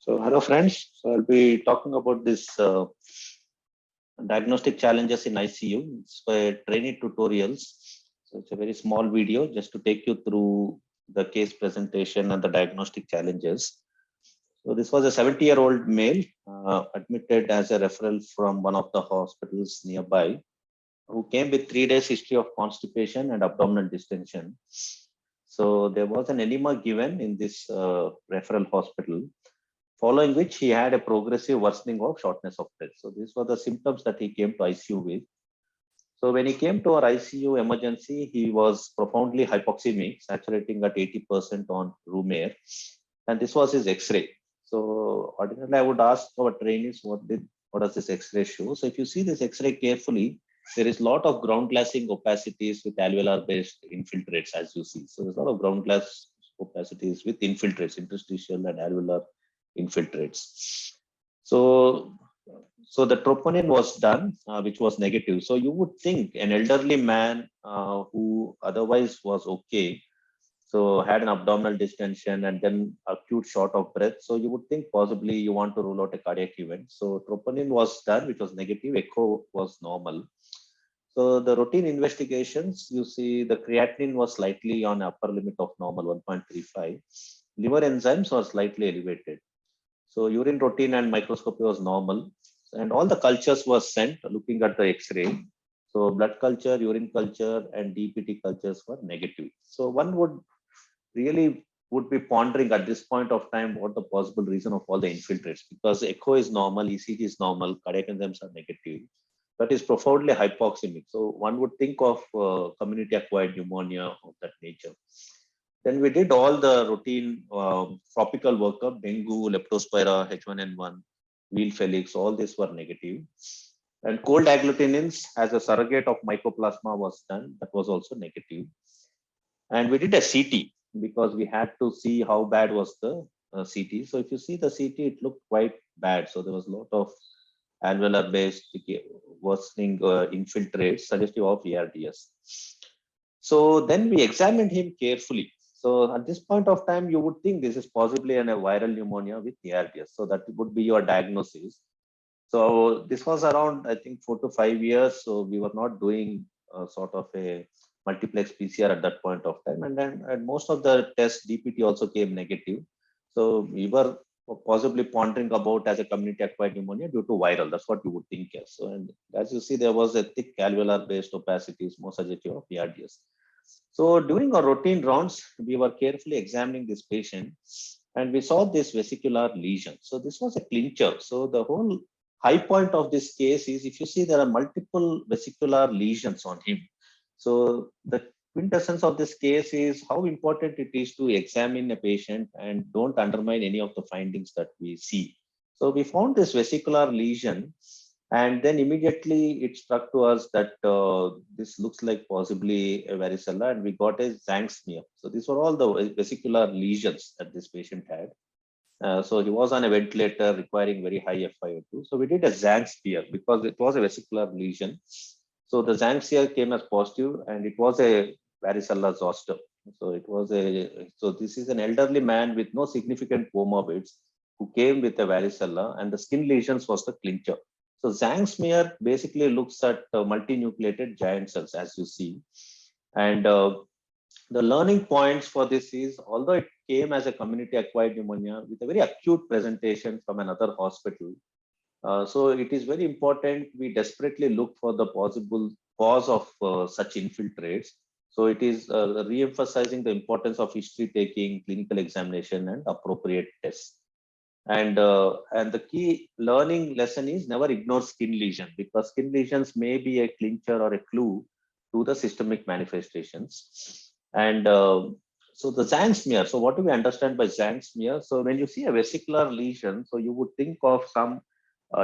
So, hello friends. So, I'll be talking about this diagnostic challenges in ICU. It's a training tutorials. So, it's a very small video just to take you through the case presentation and the diagnostic challenges. So, this was a 70-year-old male admitted as a referral from one of the hospitals nearby who came with 3 days history of constipation and abdominal distension. So, there was an enema given in this referral hospital, following which he had a progressive worsening of shortness of breath. So these were the symptoms that he came to ICU with. So when he came to our ICU emergency, he was profoundly hypoxemic, saturating at 80% on room air. And this was his X-ray. So ordinarily, I would ask our trainees, what does this X-ray show? So if you see this X-ray carefully, there is a lot of ground glassing opacities with alveolar-based infiltrates, as you see. So there's a lot of ground glass opacities with infiltrates, interstitial and alveolar infiltrates. So, so the troponin was done, which was negative. So you would think an elderly man who otherwise was okay, so had an abdominal distension and then acute short of breath. So you would think possibly you want to rule out a cardiac event. So troponin was done, which was negative. Echo was normal. So the routine investigations, you see the creatinine was slightly on upper limit of normal, 1.35. Liver enzymes were slightly elevated. So urine routine and microscopy was normal, and all the cultures were sent looking at the X-ray. So blood culture, urine culture, and DPT cultures were negative. So one would be pondering at this point of time what the possible reason of all the infiltrates, because echo is normal, ECG is normal, cardiac enzymes are negative. That is profoundly hypoxemic. So one would think of community-acquired pneumonia of that nature. Then we did all the routine tropical workup, dengue, leptospira, H1N1, wheel felix, all these were negative. And cold agglutinins as a surrogate of mycoplasma was done, that was also negative. And we did a CT because we had to see how bad was the CT. So if you see the CT, it looked quite bad. So there was a lot of alveolar based worsening infiltrates suggestive of ARDS. So then we examined him carefully. So at this point of time, you would think this is possibly a viral pneumonia with ARDS. So that would be your diagnosis. So this was around, I think, 4 to 5 years. So we were not doing sort of a multiplex PCR at that point of time. And then most of the tests, DPT also came negative. So we were possibly pondering about as a community acquired pneumonia due to viral. That's what you would think. Yes. So, and as you see, there was a thick alveolar based opacities, more suggestive of ARDS. So during our routine rounds, we were carefully examining this patient and we saw this vesicular lesion. So this was a clincher. So the whole high point of this case is if you see there are multiple vesicular lesions on him. So the quintessence of this case is how important it is to examine a patient and don't undermine any of the findings that we see. So we found this vesicular lesion, and then immediately it struck to us that this looks like possibly a varicella, and we got a Zank smear. So these were all the vesicular lesions that this patient had. So he was on a ventilator requiring very high FiO2. So we did a Zank smear because it was a vesicular lesion. So the Zank smear came as positive, and it was a varicella zoster. So this is an elderly man with no significant comorbids who came with a varicella, and the skin lesions was the clincher. So Zank smear basically looks at multinucleated giant cells, as you see. And the learning points for this is, although it came as a community acquired pneumonia with a very acute presentation from another hospital, so it is very important we desperately look for the possible cause of such infiltrates. So it is re-emphasizing the importance of history taking, clinical examination, and appropriate tests. And the key learning lesson is never ignore skin lesion, because skin lesions may be a clincher or a clue to the systemic manifestations. And so the Zank smear. So what do we understand by Zank smear? So when you see a vesicular lesion, so you would think of some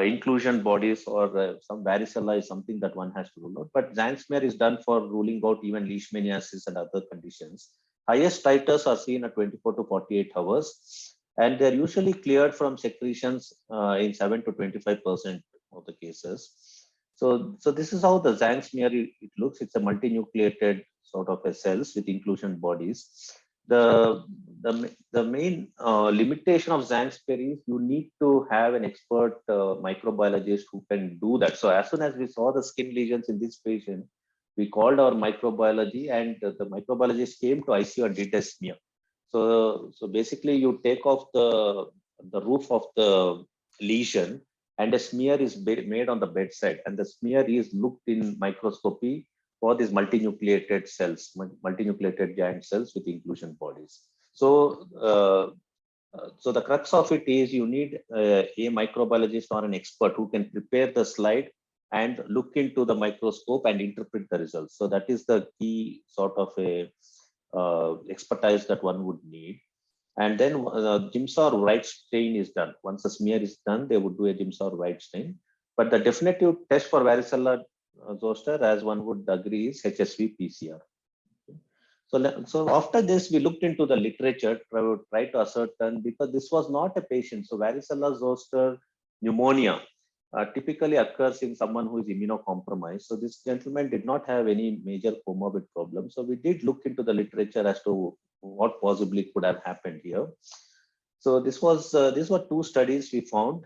inclusion bodies or some varicella is something that one has to rule out. But Zank smear is done for ruling out even leishmaniasis and other conditions. Highest titers are seen at 24 to 48 hours, and they're usually cleared from secretions in 7 to 25% of the cases. So this is how the Zank smear it looks. It's a multinucleated sort of a cells with inclusion bodies. the main limitation of Zangsper is you need to have an expert microbiologist who can do that. So as soon as we saw the skin lesions in this patient, we called our microbiology, and the microbiologist came to ICU and did a smear. So basically, you take off the roof of the lesion, and a smear is made on the bedside, and the smear is looked in microscopy for these multinucleated cells, multinucleated giant cells with inclusion bodies. So the crux of it is you need a microbiologist or an expert who can prepare the slide and look into the microscope and interpret the results. So that is the key sort of a expertise that one would need. And then Jimsor Wright stain is done. Once the smear is done, they would do a Jimsor Wright stain. But the definitive test for varicella zoster, as one would agree, is HSV PCR. So after this, we looked into the literature, try to ascertain, because this was not a patient. So varicella zoster pneumonia typically occurs in someone who is immunocompromised. So this gentleman did not have any major comorbid problems. So we did look into the literature as to what possibly could have happened here. So these were two studies we found,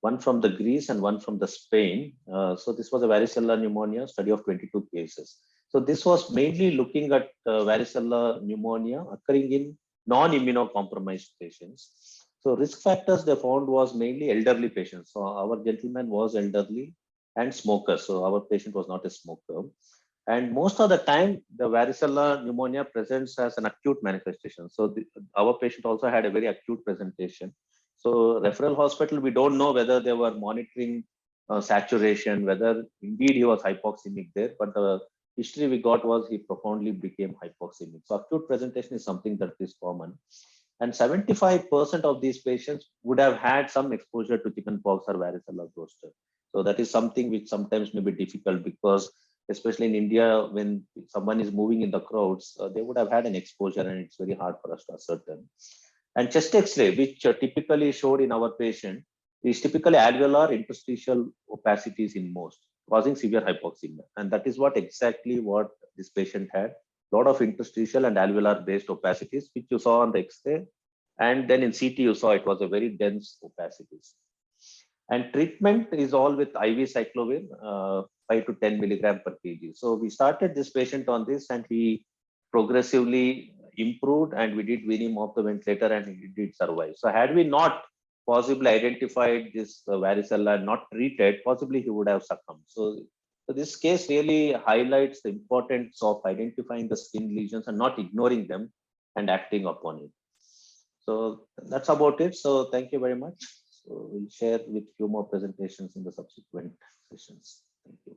one from the Greece and one from the Spain. So this was a varicella pneumonia study of 22 cases. So this was mainly looking at varicella pneumonia occurring in non-immunocompromised patients. So risk factors they found was mainly elderly patients. So our gentleman was elderly and smoker. So our patient was not a smoker. And most of the time, the varicella pneumonia presents as an acute manifestation. So our patient also had a very acute presentation. So referral hospital, we don't know whether they were monitoring saturation, whether indeed he was hypoxemic there, but the history we got was he profoundly became hypoxemic. So acute presentation is something that is common. And 75% of these patients would have had some exposure to chickenpox or varicella zoster. So that is something which sometimes may be difficult, because especially in India, when someone is moving in the crowds, they would have had an exposure, and it's very hard for us to ascertain. And chest X-ray, which typically showed in our patient, is typically alveolar interstitial opacities in most, causing severe hypoxemia. And that is exactly what this patient had. A lot of interstitial and alveolar based opacities, which you saw on the X-ray. And then in CT, you saw it was a very dense opacities. And treatment is all with IV cyclovir, 5 to 10 milligram per kg. So we started this patient on this, and he progressively improved, and we did wean him off the ventilator, and he did survive. So had we not possibly identified this varicella and not treated, possibly he would have succumbed. So this case really highlights the importance of identifying the skin lesions and not ignoring them and acting upon it. So that's about it. So thank you very much. So we'll share with few more presentations in the subsequent sessions. Thank you.